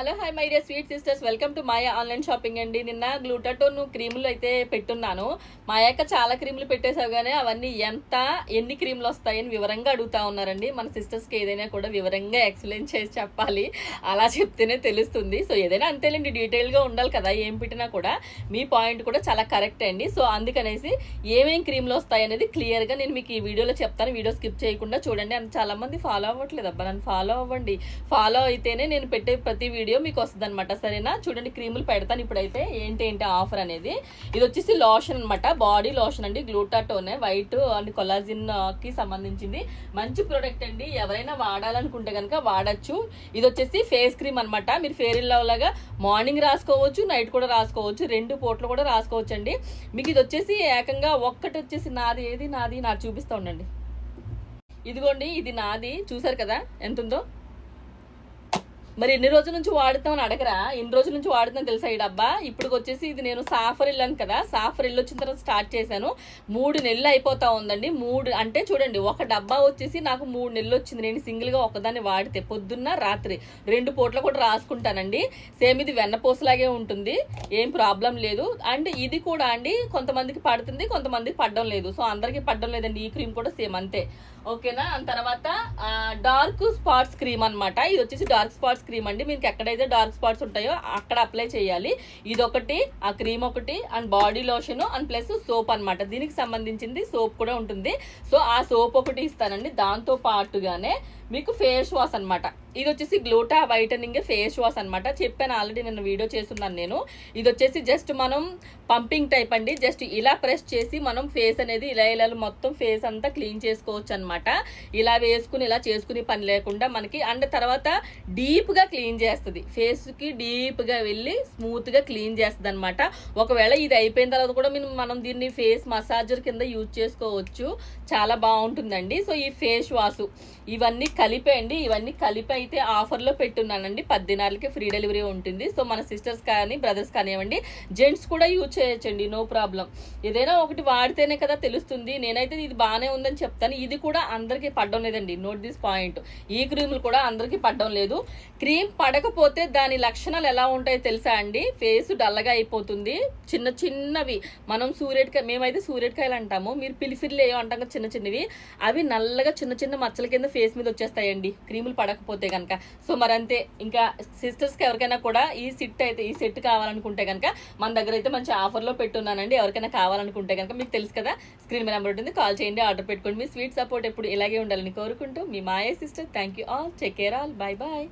Hello hi my dear sweet sisters, welcome to Maya online shopping అండి. నిన్న గ్లూటాటోన్ క్రీములు అయితే పెట్టున్నాను. మాయాక చాలా క్రీములు పెట్టేసావు కానీ అవన్నీ ఎన్ని క్రీములు వస్తాయని వివరంగా అడుగుతా ఉన్నారండి. మన సిస్టర్స్కి ఏదైనా కూడా వివరంగా ఎక్స్ప్లెయిన్ చేసి చెప్పాలి, అలా చెప్తేనే తెలుస్తుంది. సో ఏదైనా అంతేలేండి, డీటెయిల్గా ఉండాలి కదా. ఏం పెట్టినా కూడా మీ పాయింట్ కూడా చాలా కరెక్ట్ అండి. సో అందుకనేసి ఏమేం క్రీములు వస్తాయి అనేది క్లియర్గా నేను మీకు ఈ వీడియోలో చెప్తాను. వీడియో స్కిప్ చేయకుండా చూడండి. అండ్ చాలా మంది ఫాలో అవ్వట్లేదు. అబ్బా నన్ను ఫాలో అవ్వండి, ఫాలో అయితేనే నేను పెట్టే ప్రతి వీడియో మీకు వస్తుంది అనమాట. సరేనా? చూడండి, క్రీములు పెడతాను ఇప్పుడైతే. ఏంటి ఆఫర్ అనేది. ఇది వచ్చేసి లోషన్ అనమాట, బాడీ లోషన్ అండి. గ్లూటాటోనే వైట్ అండ్ కొలాజిన్ కి సంబంధించింది మంచి ప్రోడక్ట్ అండి. ఎవరైనా వాడాలనుకుంటే కనుక వాడచ్చు. ఇది వచ్చేసి ఫేస్ క్రీమ్ అనమాట. మీరు ఫెయిర్ అండ్ లవ్ లాగా మార్నింగ్ రాసుకోవచ్చు, నైట్ కూడా రాసుకోవచ్చు, 2 పూటలు కూడా రాసుకోవచ్చు అండి. మీకు ఇది వచ్చేసి ఏకంగా ఒక్కటి వచ్చేసి నాది చూపిస్తా ఉండండి. ఇదిగోండి, ఇది నాది. చూసారు కదా ఎంత ఉందో. మరి ఎన్ని రోజుల నుంచి వాడుతామని అడగరా? ఎన్ని రోజుల నుంచి వాడుతాను తెలుసా ఈ డబ్బా. ఇప్పుడు వచ్చేసి ఇది నేను సాఫర్ వెళ్ళాను కదా, సాఫర్ వెళ్ళి వచ్చిన తర్వాత స్టార్ట్ చేశాను. 3 నెలలు అయిపోతా ఉందండి. 3 అంటే చూడండి, ఒక డబ్బా వచ్చేసి నాకు 3 నెలలు వచ్చింది. నేను సింగిల్గా ఒకదాన్ని వాడితే పొద్దున్న రాత్రి 2 పూటలు కూడా రాసుకుంటానండి. సేమ్ ఇది వెన్నపూసలాగే ఉంటుంది, ఏం ప్రాబ్లం లేదు. అండ్ ఇది కూడా అండి కొంతమందికి పడుతుంది, కొంతమందికి పడడం లేదు. సో అందరికీ పడడం లేదండి. ఈ క్రీమ్ కూడా సేమ్ అంతే, ఓకేనా? తర్వాత డార్క్ స్పాట్స్ క్రీమ్ అనమాట. ఇది వచ్చేసి డార్క్ స్పాట్స్ క్రీమ్ అండి. మీకు ఎక్కడైతే డార్క్ స్పాట్స్ ఉంటాయో అక్కడ అప్లై చేయాలి. ఇదొకటి, ఆ క్రీమ్ ఒకటి, and body lotion and plus soap అనమాట. దీనికి సంబంధించింది సోప్ కూడా ఉంటుంది. సో ఆ సోప్ ఒకటి ఇస్తానండి. దాంతో పాటుగానే మీకు ఫేస్ వాష్ అనమాట. ఇది వచ్చేసి గ్లూటా వైటనింగ్ ఫేస్ వాష్ అనమాట. చెప్పాను ఆల్రెడీ, నేను వీడియో చేస్తున్నాను నేను. ఇది వచ్చేసి జస్ట్ మనం పంపింగ్ టైప్ అండి. జస్ట్ ఇలా ప్రెస్ చేసి మనం ఫేస్ అనేది ఇలా మొత్తం ఫేస్ అంతా క్లీన్ చేసుకోవచ్చు అనమాట. ఇలా వేసుకుని ఇలా చేసుకునే పని లేకుండా మనకి. అండ్ తర్వాత డీప్ గా క్లీన్ చేస్తుంది, ఫేస్ కి డీప్ గా వెళ్ళి స్మూత్ గా క్లీన్ చేస్తుంది అనమాట. ఒకవేళ ఇది అయిపోయిన తర్వాత కూడా మనం దీన్ని ఫేస్ మసాజర్ కింద యూజ్ చేసుకోవచ్చు. చాలా బాగుంటుందండి. సో ఈ ఫేస్ వాష్ ఇవన్నీ కలిపేయండి. ఇవన్నీ కలిపి అయితే ఆఫర్లో పెట్టున్నానండి. 10 దినాలకి ఫ్రీ డెలివరీ ఉంటుంది. సో మన సిస్టర్స్ కానీ బ్రదర్స్ కానివ్వండి, జెంట్స్ కూడా యూజ్ చేయొచ్చండి, నో ప్రాబ్లం. ఏదైనా ఒకటి వాడితేనే కదా తెలుస్తుంది. నేనైతే ఇది బాగానే ఉందని చెప్తాను. ఇది కూడా అందరికీ పడడం లేదండి, నోట్ దిస్ పాయింట్. ఈ క్రీములు కూడా అందరికీ పడడం లేదు. క్రీమ్ పడకపోతే దాని లక్షణాలు ఎలా ఉంటాయో తెలుసా అండి? ఫేస్ డల్లగా అయిపోతుంది. చిన్నవి మనం మేమైతే సూర్యకాయలు అంటాము, మీరు పిలిఫిర్లు ఏమో అంటాం కదా, చిన్నవి. అవి నల్లగా చిన్న మచ్చల కింద ఫేస్ మీద వచ్చేస్తాయండి క్రీములు పడకపోతే కనుక. సో మరంతే. ఇంకా సిస్టర్స్కి ఎవరికైనా కూడా ఈ సెట్ కావాలనుకుంటే కనుక మన దగ్గర అయితే మంచి ఆఫర్లో పెట్టున్నానండి. ఎవరికైనా కావాలనుకుంటే కనుక మీకు తెలుసు కదా, స్క్రీన్ మీద నెంబర్ ఉంటుంది, కాల్ చేయండి, ఆర్డర్ పెట్టుకోండి. మీ స్వీట్ సపోర్ట్ ఎప్పుడు ఇలాగే ఉండాలని కోరుకుంటూ మీ Maya sister. Thank you all, take care all, bye bye.